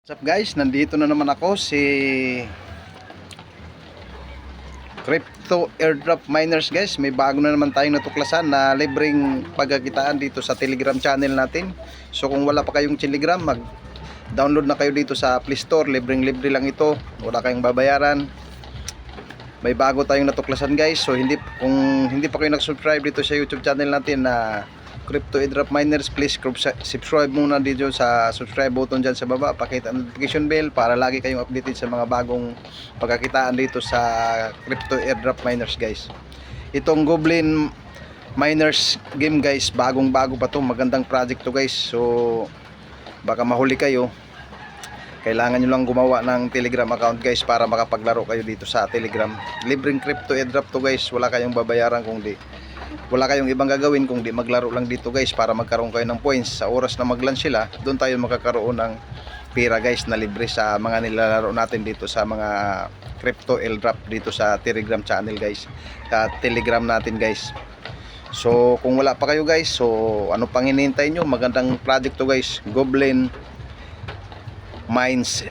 What's up guys, nandito na naman ako si Crypto Airdrop Miners guys. May bago na naman tayong natuklasan na libreng pagkakitaan dito sa Telegram channel natin. So kung wala pa kayong Telegram, mag-download na kayo dito sa Play Store. Libreng-libre lang ito, wala kayong babayaran. May bago tayong natuklasan guys. So kung hindi pa kayo nag-subscribe dito sa YouTube channel natin na Crypto Airdrop Miners, please subscribe muna dito sa subscribe button dyan sa baba. Pakita ang notification bell para lagi kayong updated sa mga bagong pagkakitaan dito sa Crypto Airdrop Miners guys. Itong Goblin Miners game guys, bagong bago pa to, magandang project to guys. So baka mahuli kayo, kailangan nyo lang gumawa ng Telegram account guys para makapaglaro kayo dito sa Telegram. Libreng Crypto Airdrop to guys, wala kayong babayaran wala kayong ibang gagawin kung di maglaro lang dito guys para magkaroon kayo ng points. Sa oras na mag-launch sila, doon tayo makakaroon ng pera guys na libre sa mga nilalaro natin dito sa mga Crypto Airdrop dito sa Telegram channel guys, sa Telegram natin guys. So kung wala pa kayo guys, so ano pang hinihintay nyo? Magandang project to guys, Goblin Mines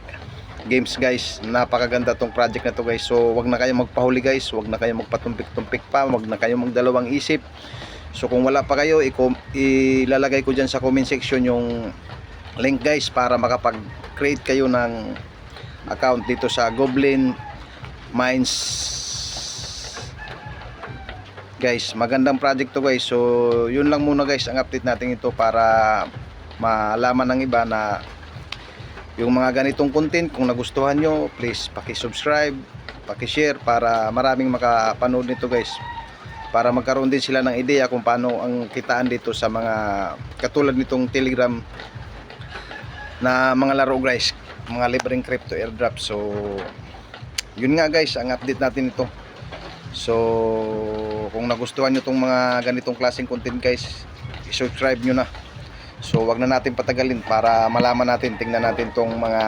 games guys, napakaganda tong project na to guys. So wag na kayong magpahuli guys, wag na kayong magpatumpik-tumpik pa, wag na kayong magdalawang isip. So kung wala pa kayo, ilalagay ko dyan sa comment section yung link guys para makapag-create kayo ng account dito sa Goblin Mines guys. Magandang project to guys. So yun lang muna guys ang update natin ito para malaman ng iba na yung mga ganitong content. Kung nagustuhan nyo, please paki-subscribe, paki-share para maraming makapanood nito guys, para magkaroon din sila ng ideya kung paano ang kitaan dito sa mga katulad nitong Telegram na mga laro guys, mga libreng crypto airdrop. So yun nga guys ang update natin ito. So kung nagustuhan nyo itong mga ganitong klaseng content guys, i-subscribe nyo na. So wag na natin patagalin para malaman natin, tingnan natin tong mga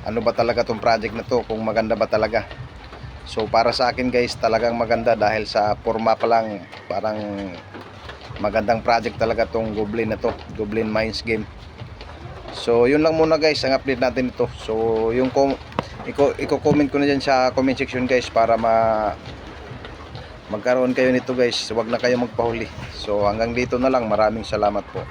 ano ba talaga tong project na to, kung maganda ba talaga. So para sa akin guys, talagang maganda dahil sa forma pa lang, parang magandang project talaga tong Goblin na to, Goblin Mines game. So yun lang muna guys ang update natin ito. So yung i-comment ko na dyan sa comment section guys para magkaroon kayo nito guys. Huwag na kayo magpahuli. So hanggang dito na lang, maraming salamat po.